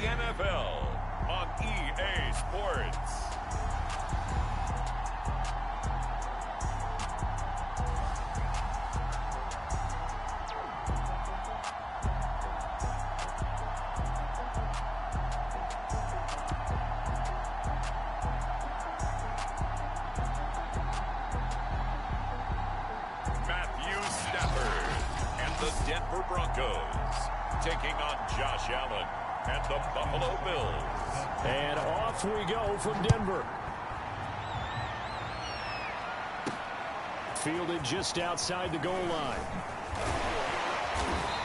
the NFL on EA Sports. The Denver Broncos taking on Josh Allen and the Buffalo Bills. And off we go from Denver. Fielded just outside the goal line.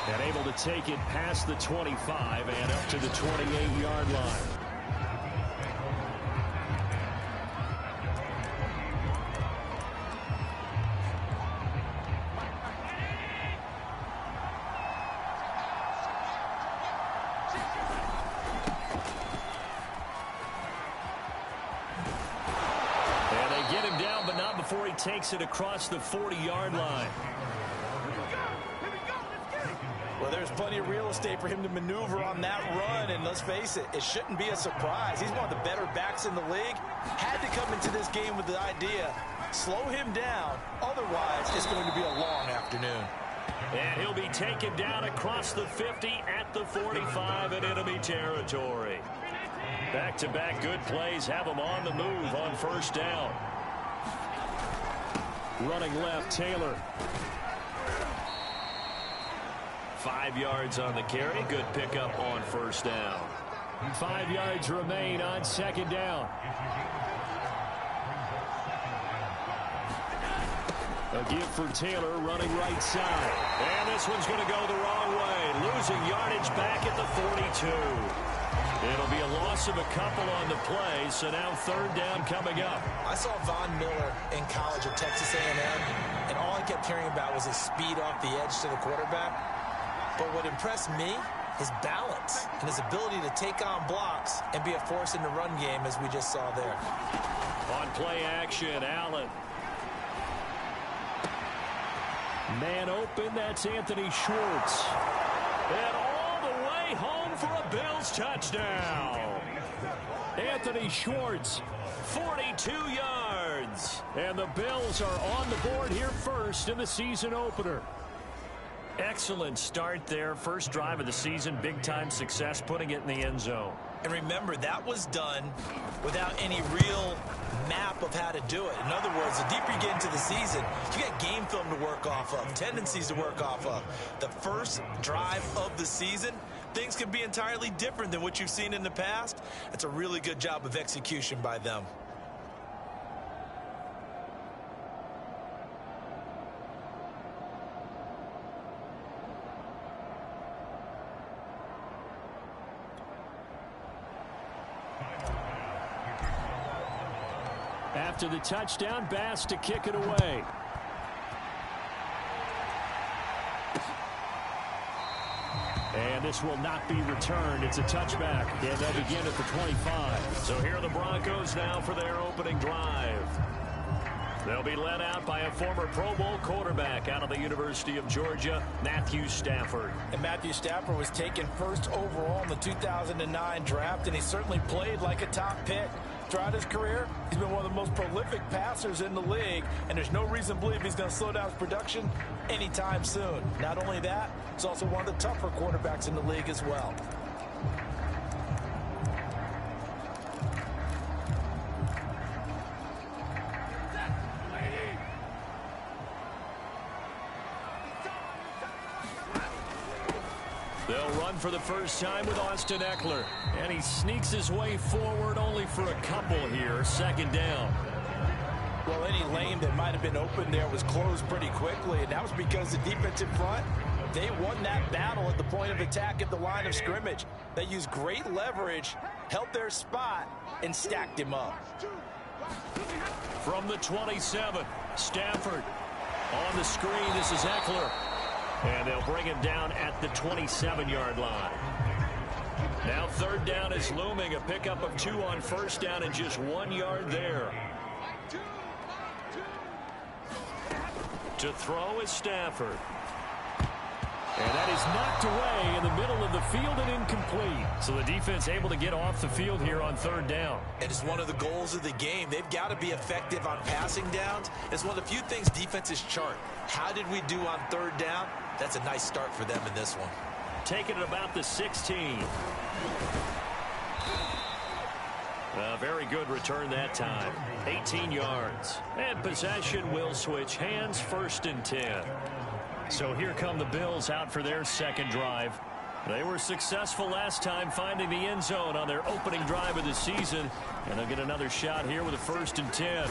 And able to take it past the 25 and up to the 28-yard line. Before he takes it across the 40-yard line. Well, there's plenty of real estate for him to maneuver on that run, and let's face it, it shouldn't be a surprise. He's one of the better backs in the league. Had to come into this game with the idea, slow him down, otherwise it's going to be a long afternoon. And he'll be taken down across the 50 at the 45 in enemy territory. Back-to-back good plays have him on the move on first down. Running left, Taylor. 5 yards on the carry. Good pickup on first down. 5 yards remain on second down. A give for Taylor running right side. And this one's going to go the wrong way. Losing yardage back at the 42. It'll be a loss of a couple on the play, so now third down coming up. I saw Von Miller in college at Texas A&M, and all I kept hearing about was his speed off the edge to the quarterback. But what impressed me, his balance and his ability to take on blocks and be a force in the run game, as we just saw there. On play action, Allen. Man open, that's Anthony Schwartz. And all the way home for a Bills touchdown. Anthony Schwartz, 42 yards. And the Bills are on the board here first in the season opener. Excellent start there. First drive of the season, big-time success, putting it in the end zone. And remember, that was done without any real map of how to do it. In other words, the deeper you get into the season, you got game film to work off of, tendencies to work off of. The first drive of the season, things can be entirely different than what you've seen in the past. It's a really good job of execution by them. After the touchdown, Bass to kick it away. And this will not be returned. It's a touchback. And they'll begin at the 25. So here are the Broncos now for their opening drive. They'll be led out by a former Pro Bowl quarterback out of the University of Georgia, Matthew Stafford. And Matthew Stafford was taken first overall in the 2009 draft, and he certainly played like a top pick. Throughout his career, he's been one of the most prolific passers in the league, and there's no reason to believe he's going to slow down his production anytime soon. Not only that, he's also one of the tougher quarterbacks in the league as well. They'll run for the first time with Austin Eckler. And he sneaks his way forward only for a couple here. Second down. Well, any lane that might have been open there was closed pretty quickly, and that was because the defensive front, they won that battle at the point of attack at the line of scrimmage. They used great leverage, held their spot, and stacked him up. From the 27, Stafford on the screen. This is Eckler. And they'll bring him down at the 27-yard line. Now third down is looming. A pickup of 2 on first down and just 1 yard there. To throw is Stafford. And that is knocked away in the middle of the field and incomplete. So the defense able to get off the field here on third down. And it's one of the goals of the game. They've got to be effective on passing downs. It's one of the few things defenses chart. How did we do on third down? That's a nice start for them in this one. Taking it about the 16. A very good return that time. 18 yards. And possession will switch hands, 1st and 10. So here come the Bills out for their second drive. They were successful last time finding the end zone on their opening drive of the season. And they'll get another shot here with a 1st and 10.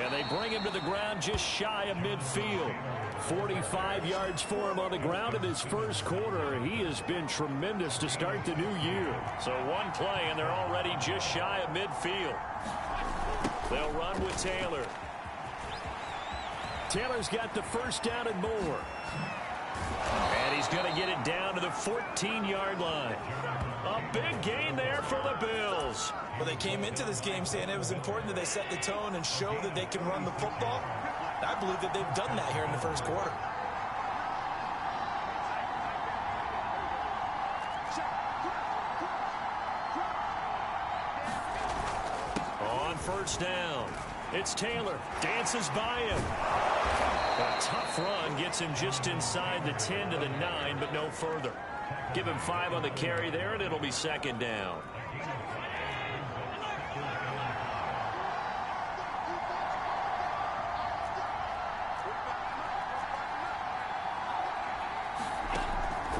And they bring him to the ground just shy of midfield. 45 yards for him on the ground in his first quarter. He has been tremendous to start the new year. So one play, and they're already just shy of midfield. They'll run with Taylor. Taylor's got the first down and more. And he's going to get it down to the 14-yard line. A big gain there for the Bills. Well, they came into this game saying it was important that they set the tone and show that they can run the football. I believe that they've done that here in the first quarter. On first down, it's Taylor. Dances by him. A tough run gets him just inside the 10 to the 9, but no further. Give him 5 on the carry there, and it'll be second down.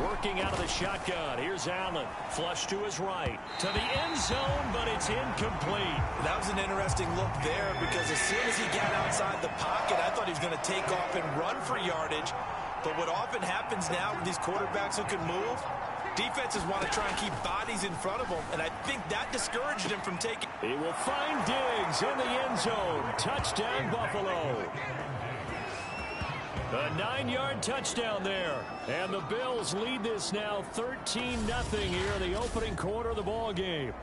Working out of the shotgun. Here's Allen. Flush to his right. To the end zone, but it's incomplete. That was an interesting look there because as soon as he got outside the pocket, I thought he was going to take off and run for yardage. But what often happens now with these quarterbacks who can move, defenses want to try and keep bodies in front of them, and I think that discouraged him from taking. He will find Diggs in the end zone. Touchdown, Buffalo. A 9-yard touchdown there. And the Bills lead this now 13-0 here in the opening quarter of the ball game.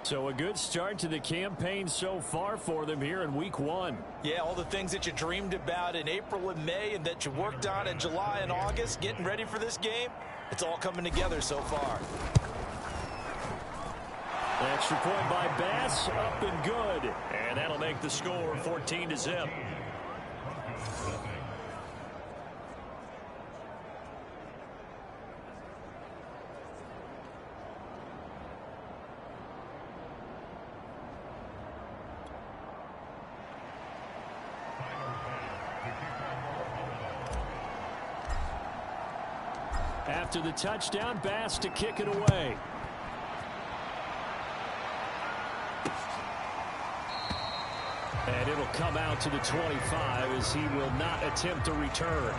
So a good start to the campaign so far for them here in week 1. Yeah, all the things that you dreamed about in April and May and that you worked on in July and August, getting ready for this game, it's all coming together so far. Extra point by Bass, up and good. And that'll make the score 14-0. After the touchdown, Bass to kick it away. And it'll come out to the 25 as he will not attempt a return.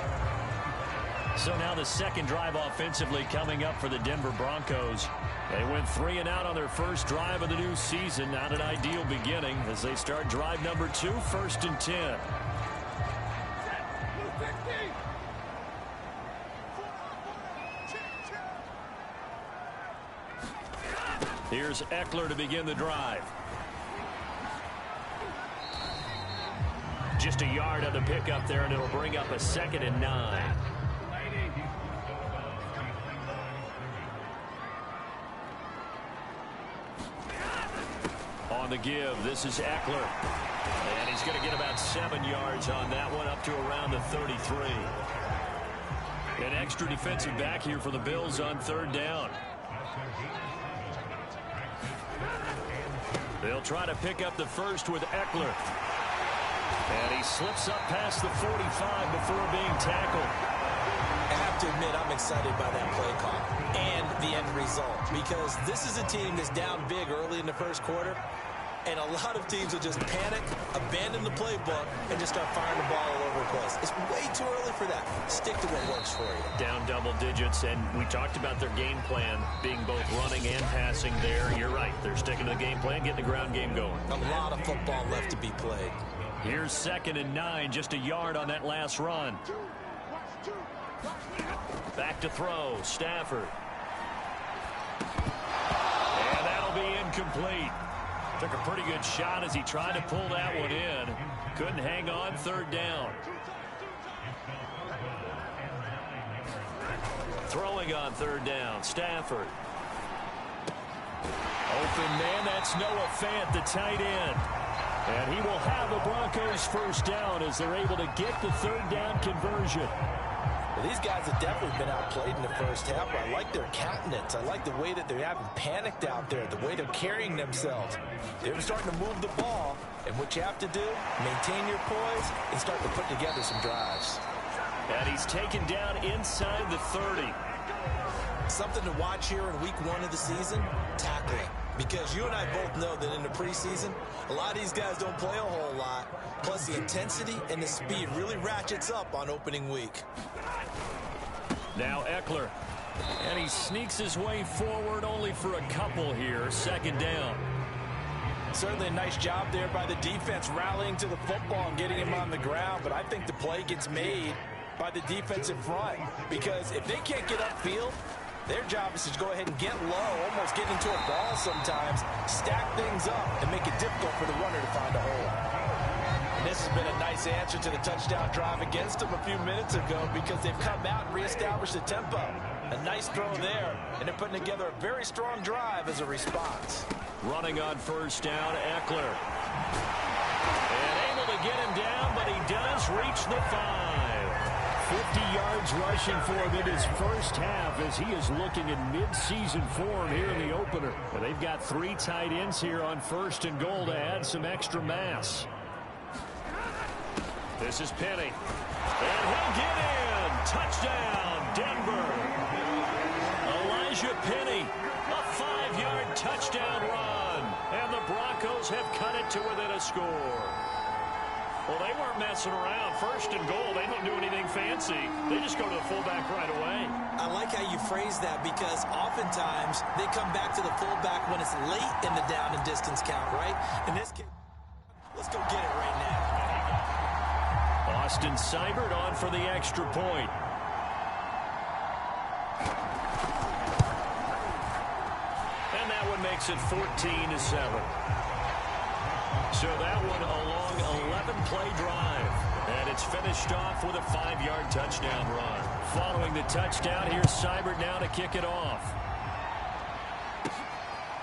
So now the second drive offensively coming up for the Denver Broncos. They went 3 and out on their first drive of the new season. Not an ideal beginning as they start drive number 2, 1st and 10. Here's Eckler to begin the drive. Just a yard on the pickup there, and it'll bring up a 2nd and 9. On the give, this is Eckler. And he's going to get about 7 yards on that one, up to around the 33. An extra defensive back here for the Bills on third down. They'll try to pick up the first with Eckler. And he slips up past the 45 before being tackled. I have to admit, I'm excited by that play call and the end result because this is a team that's down big early in the first quarter, and a lot of teams will just panic, abandon the playbook, and just start firing the ball all over the place. It's way too early for that. Stick to what works for you. Down double digits, and we talked about their game plan being both running and passing there. You're right. They're sticking to the game plan, getting the ground game going. A lot of football left to be played. Here's 2nd and 9, just a yard on that last run. Back to throw, Stafford. And that'll be incomplete. Took a pretty good shot as he tried to pull that one in. Couldn't hang on, third down. Throwing on third down, Stafford. Open man, that's Noah Fant, the tight end. And he will have the Broncos first down as they're able to get the third down conversion. Well, these guys have definitely been outplayed in the first half. I like their countenance. I like the way that they haven't panicked out there, the way they're carrying themselves. They're starting to move the ball, and what you have to do, maintain your poise and start to put together some drives. And he's taken down inside the 30. Something to watch here in week 1 of the season, tackling. Because you and I both know that in the preseason, a lot of these guys don't play a whole lot. Plus, the intensity and the speed really ratchets up on opening week. Now Eckler. And he sneaks his way forward only for a couple here. Second down. Certainly a nice job there by the defense rallying to the football and getting him on the ground. But I think the play gets made by the defensive front. Because if they can't get upfield, their job is to go ahead and get low, almost get into a ball sometimes, stack things up, and make it difficult for the runner to find a hole. And this has been a nice answer to the touchdown drive against them a few minutes ago because they've come out and reestablished the tempo. A nice throw there, and they're putting together a very strong drive as a response. Running on first down, Eckler. And able to get him down, but he does reach the 5. 50 yards rushing for him in his first half as he is looking in mid-season form here in the opener. And they've got 3 tight ends here on first and goal to add some extra mass. This is Penny. And he'll get in. Touchdown, Denver. Elijah Penny, a 5-yard touchdown run. And the Broncos have cut it to within a score. Well, they weren't messing around. First and goal, they don't do anything fancy. They just go to the fullback right away. I like how you phrase that because oftentimes they come back to the fullback when it's late in the down and distance count, right? In this case, let's go get it right now. Austin Seibert on for the extra point. And that one makes it 14-7. So that one a long 11-play drive. And it's finished off with a 5-yard touchdown run. Following the touchdown, here's Seibert now to kick it off.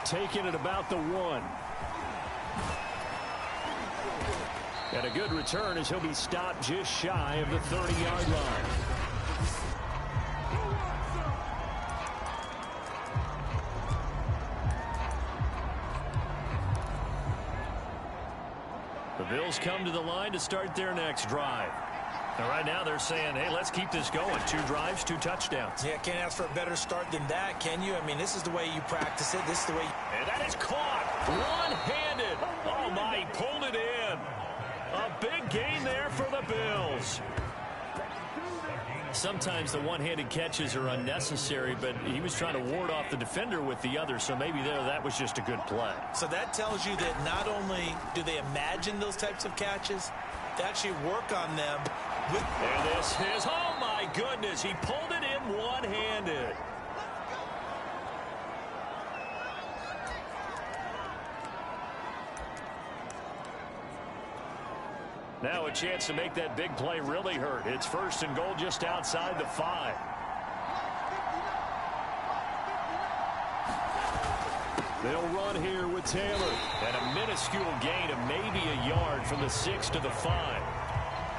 Taking it about the 1. And a good return as he'll be stopped just shy of the 30-yard line. The Bills come to the line to start their next drive. And right now they're saying, hey, let's keep this going. 2 drives, 2 touchdowns. Yeah, can't ask for a better start than that, can you? I mean, this is the way you practice it. This is the way. And that is caught. One-handed. Oh, my, he pulled it in. A big gain there for the Bills. Sometimes the one-handed catches are unnecessary, but he was trying to ward off the defender with the other, so maybe that was just a good play. So that tells you that not only do they imagine those types of catches, they actually work on them. And this is, oh my goodness, he pulled it in one-handed. Now a chance to make that big play really hurt. It's first and goal just outside the 5. They'll run here with Taylor. And a minuscule gain of maybe a yard from the 6 to the 5.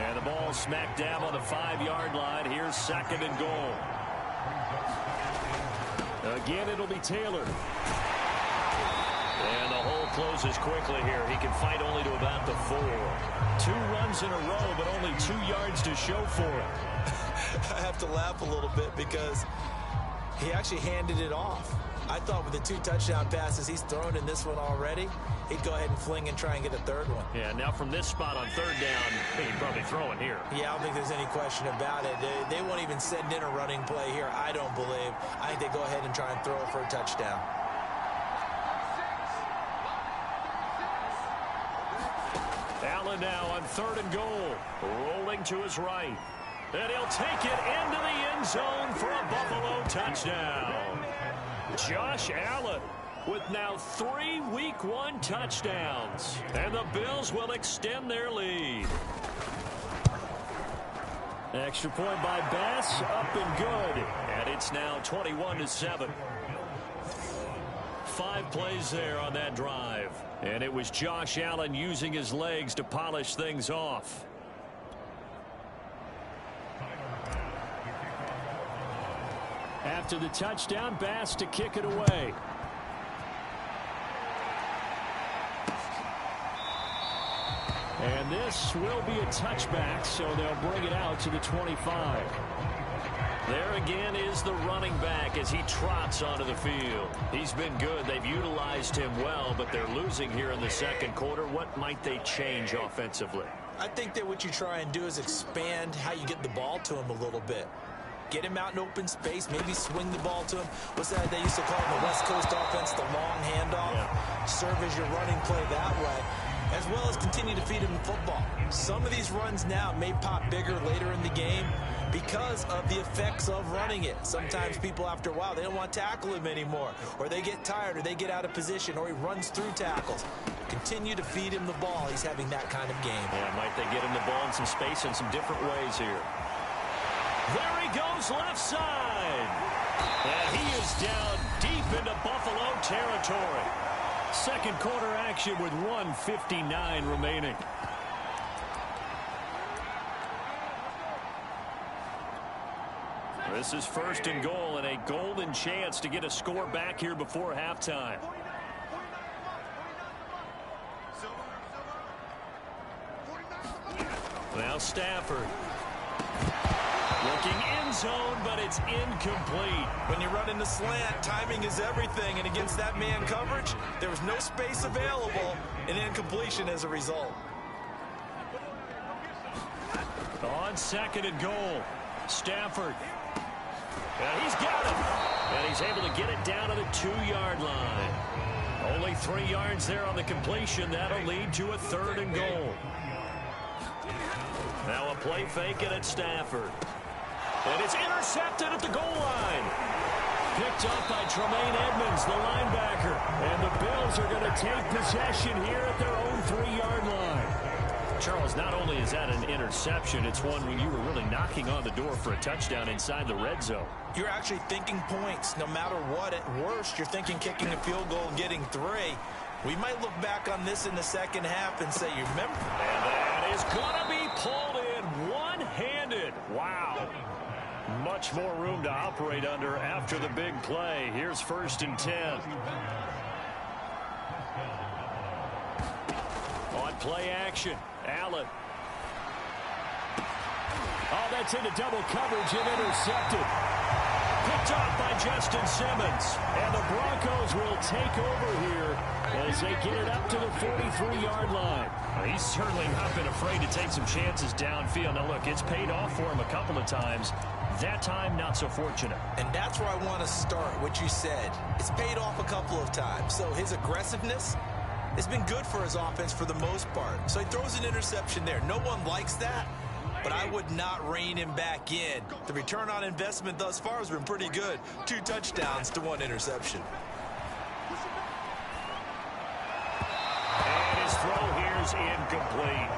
And the ball smack dab on the 5-yard line. Here's second and goal. Again, it'll be Taylor. And the hole closes quickly here. He can fight only to about the 4. 2 runs in a row, but only 2 yards to show for it. I have to laugh a little bit because he actually handed it off. I thought with the 2 touchdown passes he's thrown in this one already, he'd go ahead and fling and try and get a third one. Yeah, now from this spot on third down, he'd probably throw it here. Yeah, I don't think there's any question about it. They won't even send in a running play here, I don't believe. I think they go ahead and try and throw it for a touchdown. Allen now on third and goal, rolling to his right. And he'll take it into the end zone for a Buffalo touchdown. Josh Allen with now 3 Week 1 touchdowns. And the Bills will extend their lead. Extra point by Bass, up and good. And it's now 21-7. 5 plays there on that drive. And it was Josh Allen using his legs to polish things off. After the touchdown, Bass to kick it away. And this will be a touchback, so they'll bring it out to the 25. There again is the running back as he trots onto the field. He's been good. They've utilized him well, but they're losing here in the second quarter. What might they change offensively? I think that what you try and do is expand how you get the ball to him a little bit. Get him out in open space, maybe swing the ball to him. What's that they used to call in the West Coast offense, the long handoff? Yeah. Serve as your running play that way, as well as continue to feed him the football. Some of these runs now may pop bigger later in the game because of the effects of running it. Sometimes people, after a while, they don't want to tackle him anymore, or they get tired, or they get out of position, or he runs through tackles. Continue to feed him the ball. He's having that kind of game. Yeah, might they get him the ball in some space in some different ways here. There he goes left side. And he is down deep into Buffalo territory. Second quarter action with 1:59 remaining. This is first and goal and a golden chance to get a score back here before halftime. Now Stafford. Looking end zone, but it's incomplete. When you run in the slant, timing is everything, and against that man coverage, there was no space available, and incompletion as a result. On second and goal, Stafford. And he's got it. And he's able to get it down to the 2-yard line. Only 3 yards there on the completion. That'll lead to a third and goal. Now a play fake it at Stafford. And it's intercepted at the goal line. Picked up by Tremaine Edmonds, the linebacker. And the Bills are going to take possession here at their own 3-yard line. Charles, not only is that an interception, it's one where you were really knocking on the door for a touchdown inside the red zone. You're actually thinking points no matter what. At worst, you're thinking kicking a field goal and getting 3. We might look back on this in the second half and say, you remember? And that is going to be pulled in one-handed. Wow. Much more room to operate under after the big play. Here's first and 10. On play action, Allen. Oh, that's into double coverage and intercepted. Picked off by Justin Simmons. And the Broncos will take over here as they get it up to the 43-yard line. He's certainly not been afraid to take some chances downfield. Now, look, it's paid off for him a couple of times. That time, not so fortunate. And that's where I want to start, what you said. It's paid off a couple of times. So his aggressiveness has been good for his offense for the most part. So he throws an interception there. No one likes that, but I would not rein him back in. The return on investment thus far has been pretty good. 2 touchdowns to 1 interception. And his throw here is incomplete.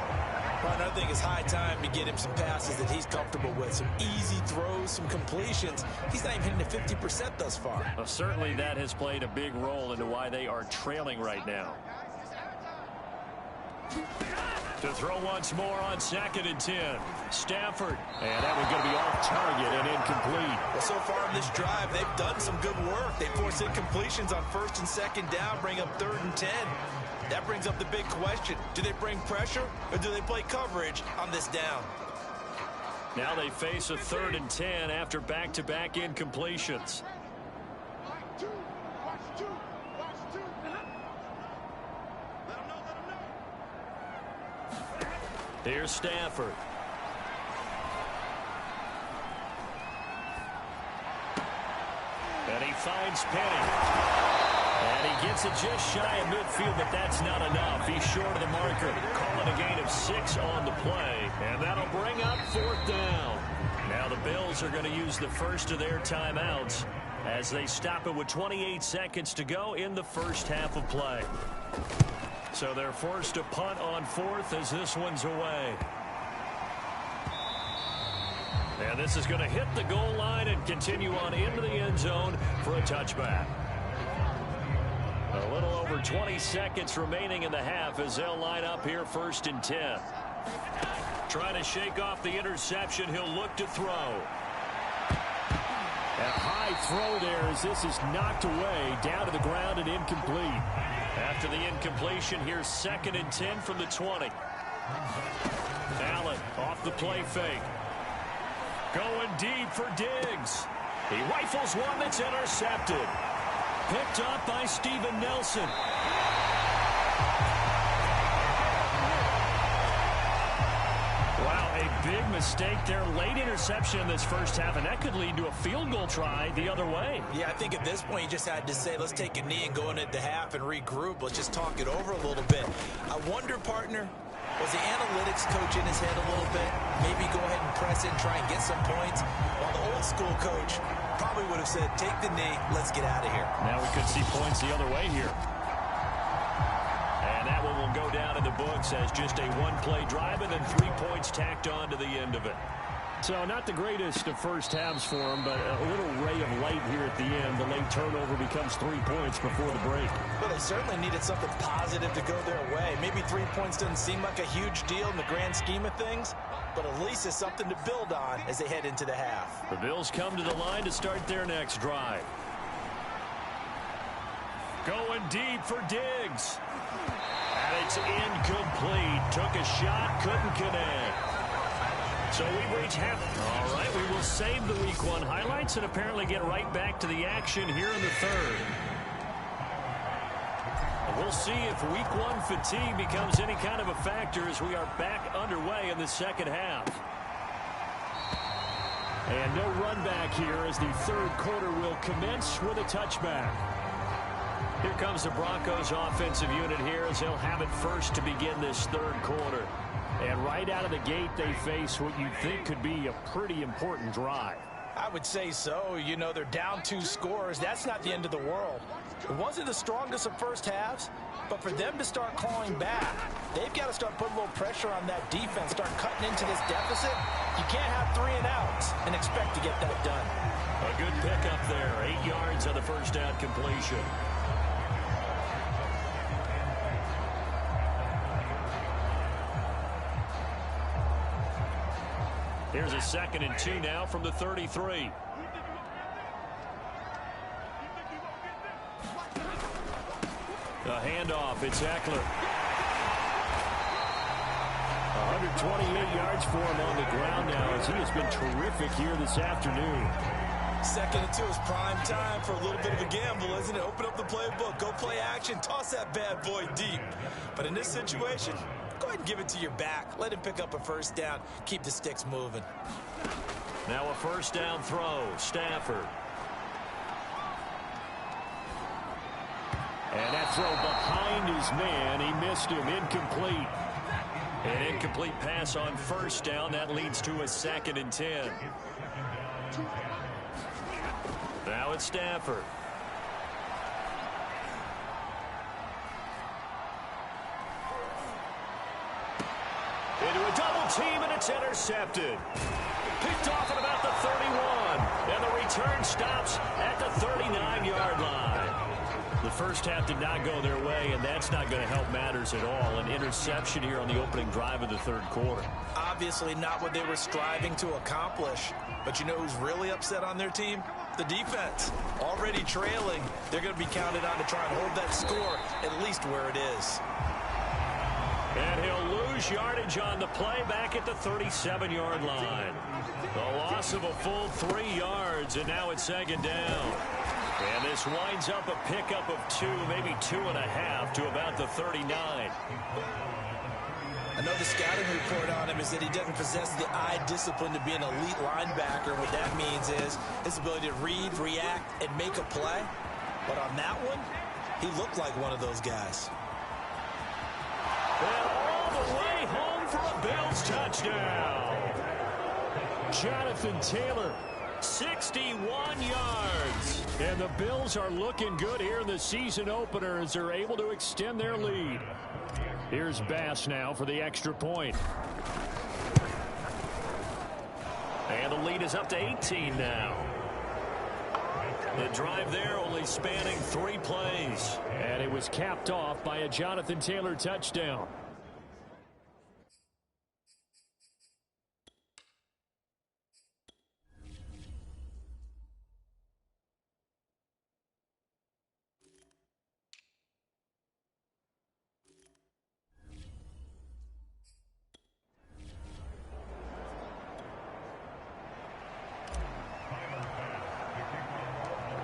Well, I think it's high time to get him some passes that he's comfortable with. Some easy throws, some completions. He's not even hitting the 50% thus far. Well, certainly that has played a big role into why they are trailing right now. To throw once more on second and 10. Stafford. And that was going to be off target and incomplete. Well, so far in this drive, they've done some good work. They force incompletions on first and second down, bring up third and 10. That brings up the big question. Do they bring pressure or do they play coverage on this down? Now they face a third and 10 after back-to-back incompletions. Here's Stafford. And he finds Penny. And he gets it just shy of midfield, but that's not enough. He's short of the marker. Calling a gain of 6 on the play. And that'll bring up 4th down. Now the Bills are going to use the first of their timeouts as they stop it with 28 seconds to go in the first half of play. So they're forced to punt on 4th as this one's away. And this is going to hit the goal line and continue on into the end zone for a touchback. A little over 20 seconds remaining in the half as they'll line up here 1st and 10. Trying to shake off the interception. He'll look to throw. A high throw there as this is knocked away down to the ground and incomplete. After the incompletion, here's 2nd and 10 from the 20. Allen off the play fake. Going deep for Diggs. He rifles one that's intercepted. Picked up by Steven Nelson. Wow, a big mistake there. Late interception in this first half, and that could lead to a field goal try the other way. Yeah, I think at this point you just had to say, let's take a knee and go into the half and regroup. Let's just talk it over a little bit. I wonder, partner, was the analytics coach in his head a little bit? Maybe go ahead and press it and try and get some points? While the old school coach probably would have said, take the knee, let's get out of here. Now we could see points the other way here. And that one will go down in the books as just a one-play drive and then 3 points tacked on to the end of it. So not the greatest of first halves for him, but a little ray of light here at the end. The late turnover becomes 3 points before the break. Well, they certainly needed something positive to go their way. Maybe 3 points doesn't seem like a huge deal in the grand scheme of things, but at least it's something to build on as they head into the half. The Bills come to the line to start their next drive. Going deep for Diggs. And it's incomplete. Took a shot, couldn't connect. So we reach half. All right, we will save the Week 1 highlights and apparently get right back to the action here in the third. And we'll see if Week 1 fatigue becomes any kind of a factor as we are back underway in the second half. And no run back here as the third quarter will commence with a touchback. Here comes the Broncos offensive unit here as they'll have it first to begin this third quarter. And right out of the gate, they face what you think could be a pretty important drive. I would say so. You know, they're down 2 scores. That's not the end of the world. It wasn't the strongest of first halves, but for them to start clawing back, they've got to start putting a little pressure on that defense, start cutting into this deficit. You can't have 3 and outs and expect to get that done. A good pickup there. 8 yards on the first down completion. Here's a 2nd and 2 now from the 33. A handoff. It's Eckler. 128 yards for him on the ground now as he has been terrific here this afternoon. 2nd and 2 is prime time for a little bit of a gamble, isn't it? Open up the playbook, go play action, toss that bad boy deep. But in this situation, go ahead and give it to your back. Let him pick up a first down. Keep the sticks moving. Now a first down throw. Stafford. And that throw behind his man. He missed him. Incomplete. An incomplete pass on first down. That leads to a 2nd and 10. Now it's Stafford. Into a double team, and it's intercepted. Picked off at about the 31. And the return stops at the 39-yard line. The first half did not go their way, and that's not going to help matters at all. An interception here on the opening drive of the third quarter. Obviously not what they were striving to accomplish. But you know who's really upset on their team? The defense. Already trailing. They're going to be counted on to try and hold that score at least where it is. And he'll lose yardage on the play back at the 37-yard line. The loss of a full 3 yards, and now it's 2nd down. And this winds up a pickup of 2, maybe 2.5 to about the 39. I know the scouting report on him is that he doesn't possess the eye discipline to be an elite linebacker. What that means is his ability to read, react, and make a play. But on that one, he looked like one of those guys. And all the way home for a Bills touchdown. Jonathan Taylor, 61 yards. And the Bills are looking good here in the season opener as they're able to extend their lead. Here's Bass now for the extra point. And the lead is up to 18 now. The drive there only spanning 3 plays. And it was capped off by a Jonathan Taylor touchdown.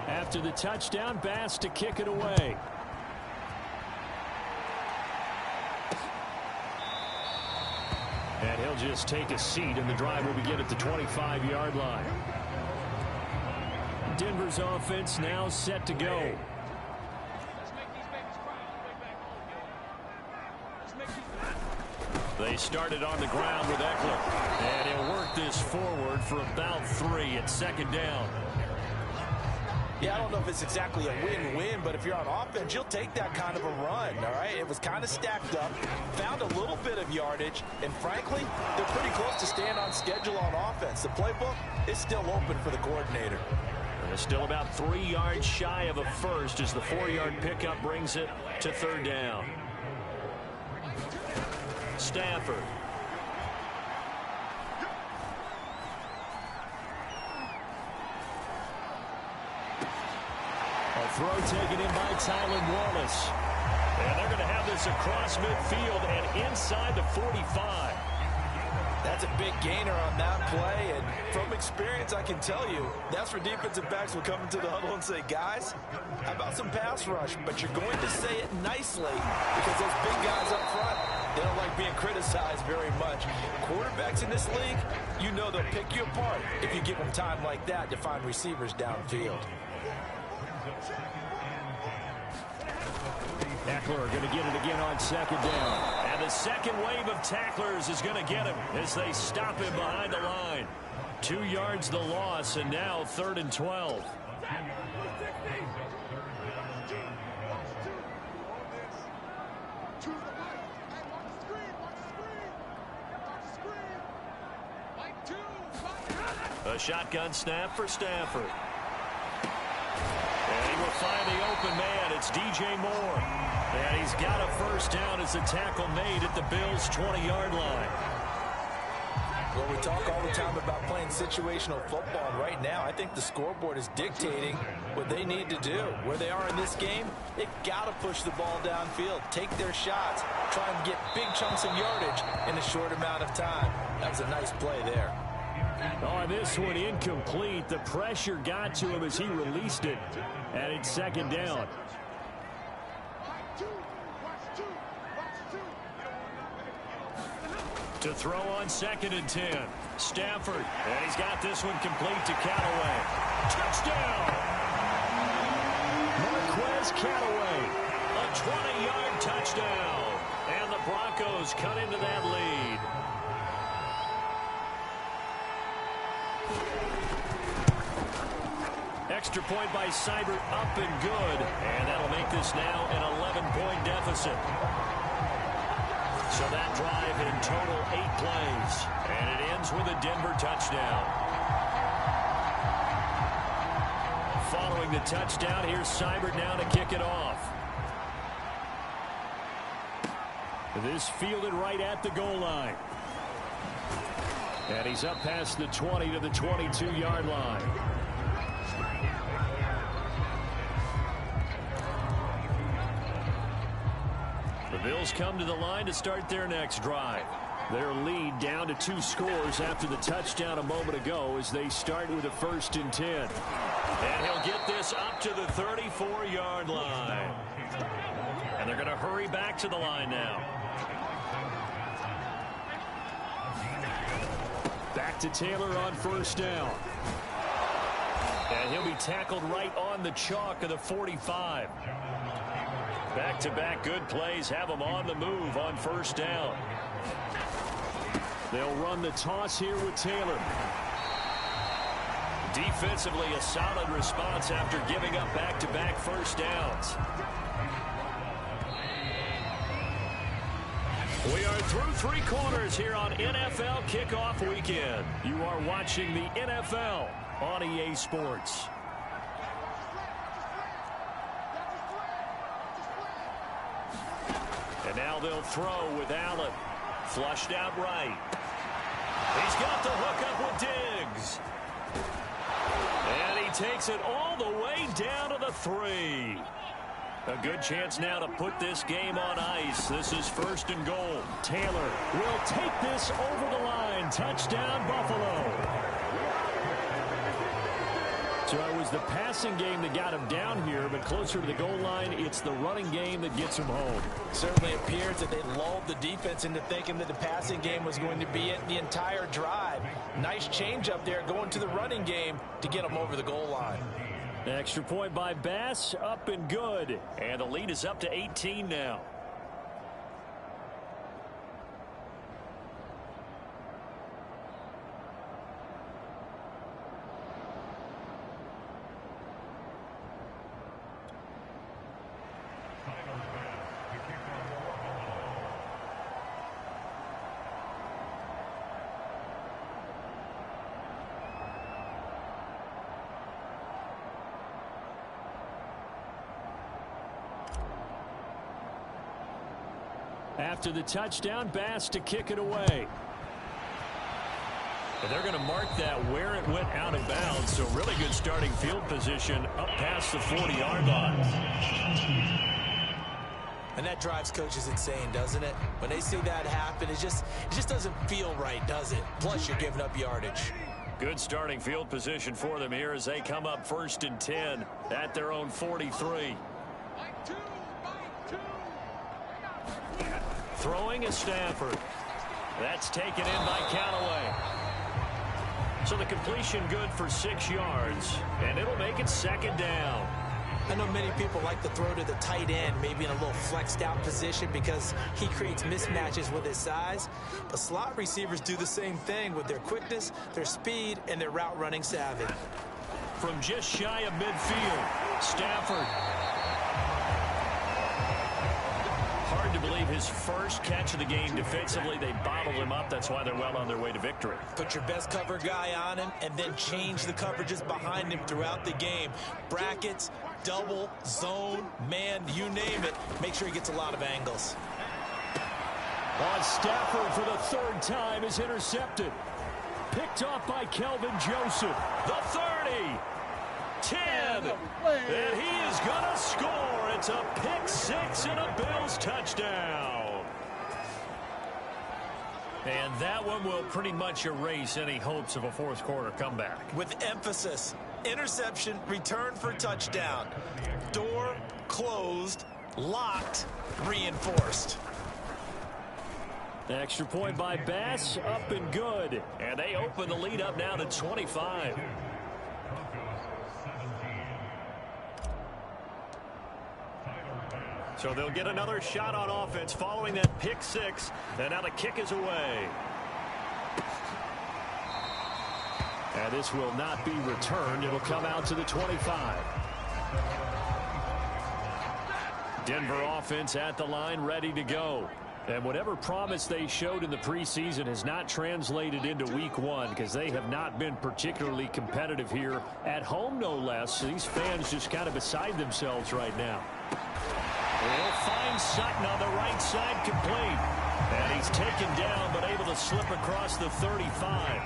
After the touchdown, Bass to kick it away. And he'll just take a seat, and the drive will begin at the 25-yard line. Denver's offense now set to go. They started on the ground with Eckler. And he'll work this forward for about 3 at second down. Yeah, I don't know if it's exactly a win-win, but if you're on offense, you'll take that kind of a run, all right? It was kind of stacked up, found a little bit of yardage, and frankly, they're pretty close to staying on schedule on offense. The playbook is still open for the coordinator. They're still about 3 yards shy of a first as the 4-yard pickup brings it to third down. Stafford. A throw taken in by Tylan Wallace. And they're going to have this across midfield and inside the 45. That's a big gainer on that play, and from experience, I can tell you, that's where defensive backs will come into the huddle and say, guys, how about some pass rush? But you're going to say it nicely because those big guys up front, they don't like being criticized very much. Quarterbacks in this league, you know they'll pick you apart if you give them time like that to find receivers downfield. Eckler going to get it again on second down. And the second wave of tacklers is going to get him as they stop him behind the line. 2 yards the loss, and now 3rd and 12. A shotgun snap for Stafford. And he will find the open man. It's DJ Moore. And he's got a first down as the tackle made at the Bills' 20-yard line. Well, we talk all the time about playing situational football, and right now I think the scoreboard is dictating what they need to do. Where they are in this game, they've got to push the ball downfield, take their shots, try and get big chunks of yardage in a short amount of time. That was a nice play there. On this one, incomplete. The pressure got to him as he released it. And it's second down. To throw on 2nd and 10. Stafford. And he's got this one complete to Callaway. Touchdown! Marquez Callaway. A 20-yard touchdown. And the Broncos cut into that lead. Extra point by Seibert, up and good. And that'll make this now an 11-point deficit. So that drive in total 8 plays. And it ends with a Denver touchdown. Following the touchdown, here's Seibert now to kick it off. This fielded right at the goal line. And he's up past the 20 to the 22-yard line. The Bills come to the line to start their next drive. Their lead down to 2 scores after the touchdown a moment ago as they start with a 1st and 10. And he'll get this up to the 34-yard line. And they're going to hurry back to the line now. Back to Taylor on 1st down. And he'll be tackled right on the chalk of the 45. Back-to-back good plays have them on the move on 1st down. They'll run the toss here with Taylor. Defensively, a solid response after giving up back-to-back 1st downs. We are through three quarters here on NFL Kickoff Weekend. You are watching the NFL on EA Sports. And now they'll throw with Allen. Flushed out right. He's got the hook up with Diggs. And he takes it all the way down to the 3. A good chance now to put this game on ice. This is 1st and goal. Taylor will take this over the line. Touchdown, Buffalo. So it was the passing game that got him down here, but closer to the goal line, it's the running game that gets him home. Certainly appears that they lulled the defense into thinking that the passing game was going to be it the entire drive. Nice change up there going to the running game to get him over the goal line. Extra point by Bass, up and good. And the lead is up to 18 now. After the touchdown, Bass to kick it away. And they're going to mark that where it went out of bounds. So really good starting field position up past the 40-yard line. And that drives coaches insane, doesn't it? When they see that happen, it just doesn't feel right, does it? Plus, you're giving up yardage. Good starting field position for them here as they come up 1st and 10 at their own 43. Throwing is Stafford. That's taken in by Callaway. So the completion good for 6 yards, and it'll make it 2nd down. I know many people like to throw to the tight end, maybe in a little flexed out position because he creates mismatches with his size. But slot receivers do the same thing with their quickness, their speed, and their route running savvy. From just shy of midfield, Stafford. Hard to believe his first catch of the game defensively. They bottled him up. That's why they're well on their way to victory. Put your best cover guy on him and then change the coverages behind him throughout the game. Brackets, double, zone, man, you name it. Make sure he gets a lot of angles. On Stafford for the 3rd time is intercepted. Picked off by Kelvin Joseph. The 30. 10. And he is going to score. It's a pick 6 and a Bills touchdown. And that one will pretty much erase any hopes of a 4th quarter comeback. With emphasis, interception, return for touchdown. Door closed, locked, reinforced. Extra point by Bass, up and good. And they open the lead up now to 25. So they'll get another shot on offense following that pick 6. And now the kick is away. And this will not be returned. It'll come out to the 25. Denver offense at the line, ready to go. And whatever promise they showed in the preseason has not translated into week 1 because they have not been particularly competitive here at home, no less. These fans just kind of beside themselves right now. They'll find Sutton on the right side, complete. And he's taken down, but able to slip across the 35.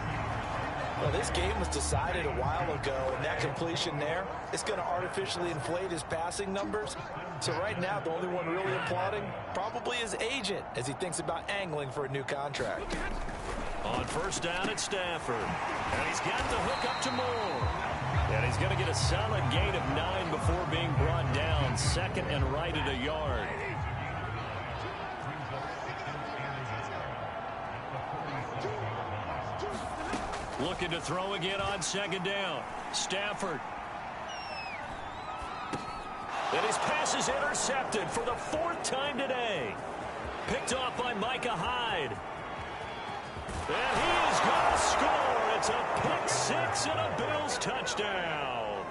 Well, this game was decided a while ago, and that completion there, it's going to artificially inflate his passing numbers. So right now, the only one really applauding probably his agent as he thinks about angling for a new contract. On 1st down, it's Stafford. And he's got the hook up to Moore. And he's going to get a solid gain of 9 before being brought down. 2nd and right at a yard. Looking to throw again on 2nd down. Stafford. And his pass is intercepted for the 4th time today. Picked off by Micah Hyde. And he is going to score. It's a pick 6 and a Bills touchdown.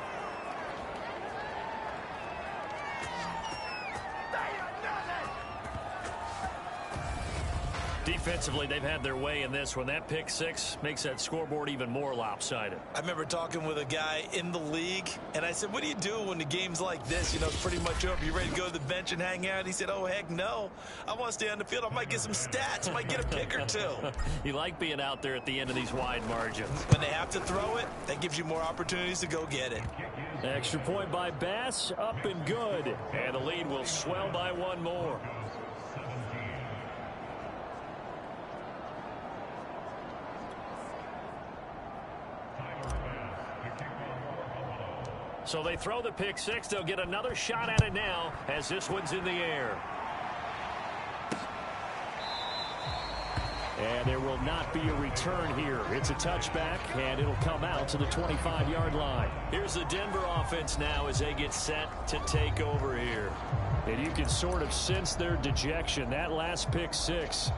Defensively, they've had their way in this one. That pick six makes that scoreboard even more lopsided. I remember talking with a guy in the league, and I said, what do you do when the game's like this? You know, it's pretty much over. You ready to go to the bench and hang out? He said, oh, heck no. I want to stay on the field. I might get some stats. I might get a pick or two. You like being out there at the end of these wide margins. When they have to throw it, that gives you more opportunities to go get it. Extra point by Bass, up and good. And the lead will swell by one more. So they throw the pick six. They'll get another shot at it now as this one's in the air. And there will not be a return here. It's a touchback, and it'll come out to the 25-yard line. Here's the Denver offense now as they get set to take over here. And you can sort of sense their dejection. That last pick six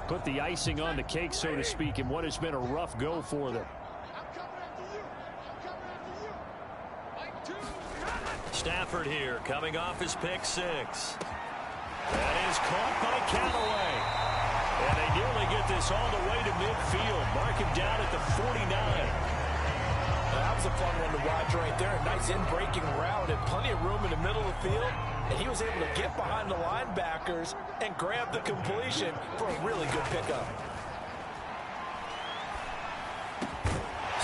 put the icing on the cake, so to speak, in what has been a rough go for them. Stafford here, coming off his pick six. That is caught by Callaway. And they nearly get this all the way to midfield. Mark him down at the 49. That was a fun one to watch right there. A nice in-breaking route and plenty of room in the middle of the field. And he was able to get behind the linebackers and grab the completion for a really good pickup.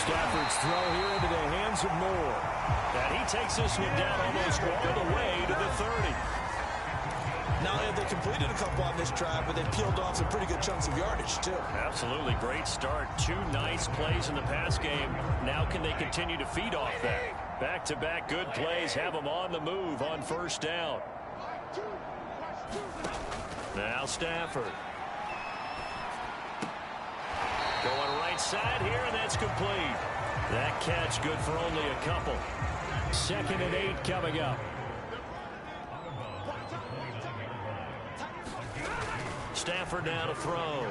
Stafford's throw here into the hands of Moore. And he takes this one down almost all the way to the 30. Not only have they completed a couple on this drive, but they peeled off some pretty good chunks of yardage, too. Absolutely. Great start. Two nice plays in the pass game. Now can they continue to feed off that? Back-to-back good plays have them on the move on first down. Now Stafford. Going right side here, and that's complete. That catch good for only a couple. 2nd and 8 coming up. Stafford now to throw.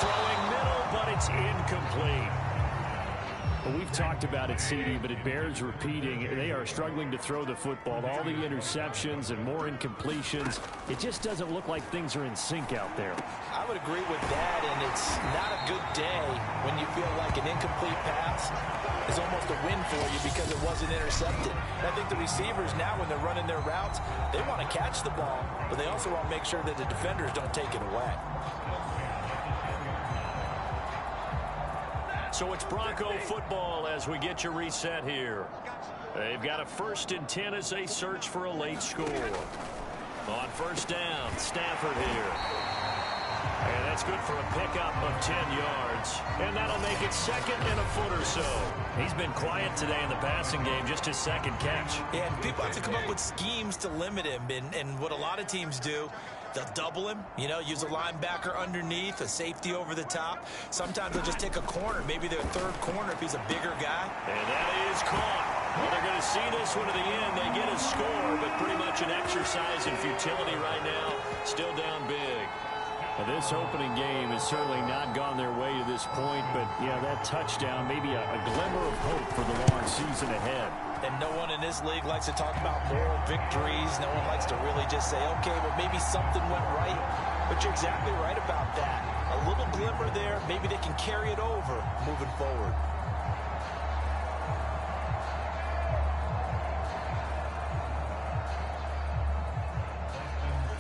Throwing middle, but it's incomplete. Well, we've talked about it, CD, but it bears repeating. They are struggling to throw the football. All the interceptions and more incompletions. It just doesn't look like things are in sync out there. I would agree with that, and it's not a good day when you feel like an incomplete pass is almost a win for you because it wasn't intercepted. And I think the receivers now, when they're running their routes, they want to catch the ball, but they also want to make sure that the defenders don't take it away. So it's Bronco football as we get your reset here. They've got a 1st and 10 as they search for a late score. On first down, Stafford here. And that's good for a pickup of 10 yards. And that'll make it 2nd and a foot or so. He's been quiet today in the passing game, just his 2nd catch. Yeah, and people have to come up with schemes to limit him. And what a lot of teams do, they'll double him, you know, use a linebacker underneath, a safety over the top. Sometimes they'll just take a corner, maybe their 3rd corner if he's a bigger guy. And that is caught. Well, they're going to see this one to the end. They get a score, but pretty much an exercise in futility right now. Still down big. Well, this opening game has certainly not gone their way to this point, but, yeah, that touchdown, maybe a glimmer of hope for the long season ahead. And no one in this league likes to talk about moral victories. No one likes to really just say, okay, well, maybe something went right. But you're exactly right about that. A little glimmer there. Maybe they can carry it over moving forward.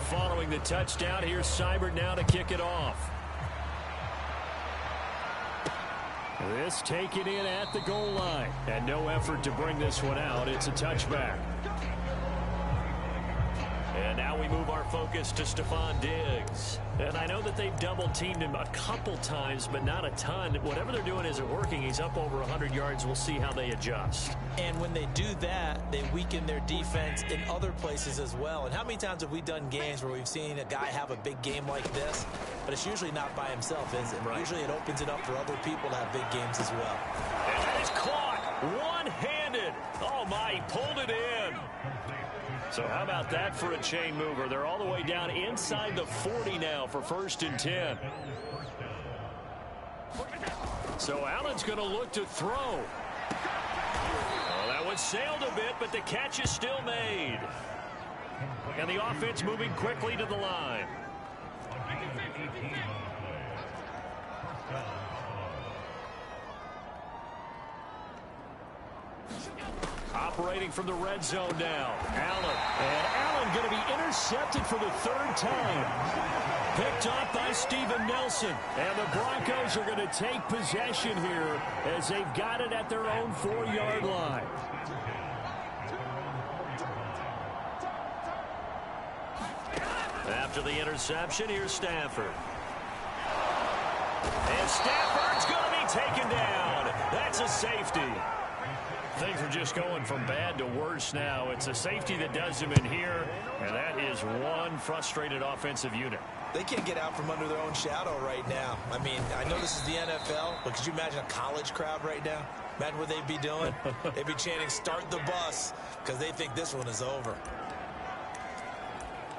Following the touchdown, here's Seibert now to kick it off. This taken in at the goal line. And no effort to bring this one out. It's a touchback. And now we move our focus to Stephon Diggs. And I know that they've double-teamed him a couple times, but not a ton. Whatever they're doing isn't working. He's up over 100 yards. We'll see how they adjust. And when they do that, they weaken their defense in other places as well. And how many times have we done games where we've seen a guy have a big game like this, but it's usually not by himself, is it? Right. Usually it opens it up for other people to have big games as well. And that is caught one-handed. Oh, my, he pulled it in. So how about that for a chain mover? They're all the way down inside the 40 now for 1st and 10. So Allen's going to look to throw. Well, that one sailed a bit, but the catch is still made. And the offense moving quickly to the line. Operating from the red zone now. Allen. And Allen going to be intercepted for the third time. Picked off by Steven Nelson. And the Broncos are going to take possession here as they've got it at their own 4-yard line. After the interception, here's Stafford. And Stafford's going to be taken down. That's a safety. Things are just going from bad to worse now. It's a safety that does him in here, and that is one frustrated offensive unit. They can't get out from under their own shadow right now. I mean, I know this is the NFL, but could you imagine a college crowd right now? Imagine what they'd be doing. They'd be chanting, "Start the bus," because they think this one is over.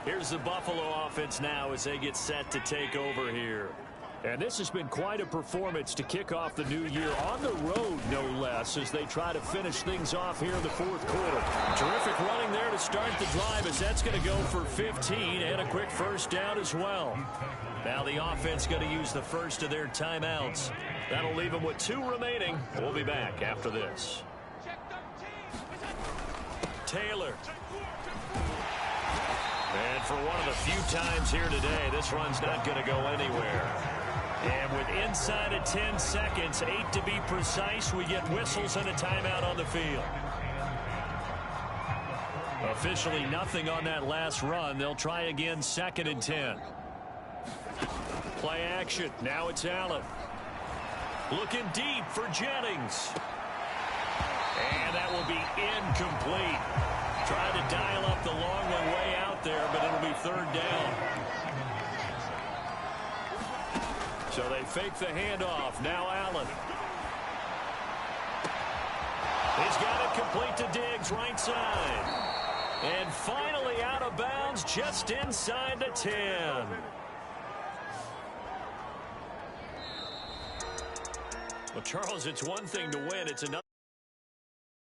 Here's the Buffalo offense now as they get set to take over here. And this has been quite a performance to kick off the new year on the road, no less, as they try to finish things off here in the fourth quarter. Terrific running there to start the drive, as that's going to go for 15 and a quick first down as well. Now the offense going to use the first of their timeouts. That'll leave them with 2 remaining. We'll be back after this. Taylor. And for one of the few times here today, this run's not going to go anywhere. And with inside of 10 seconds, 8 to be precise, we get whistles and a timeout on the field. Officially nothing on that last run. They'll try again, 2nd and 10. Play action. Now it's Allen. Looking deep for Jennings. And that will be incomplete. Tried to dial up the long one way out there, but it'll be 3rd down. So they fake the handoff. Now Allen. He's got it complete to Diggs, right side. And finally out of bounds, just inside the 10. Well, Charles, it's one thing to win. It's another.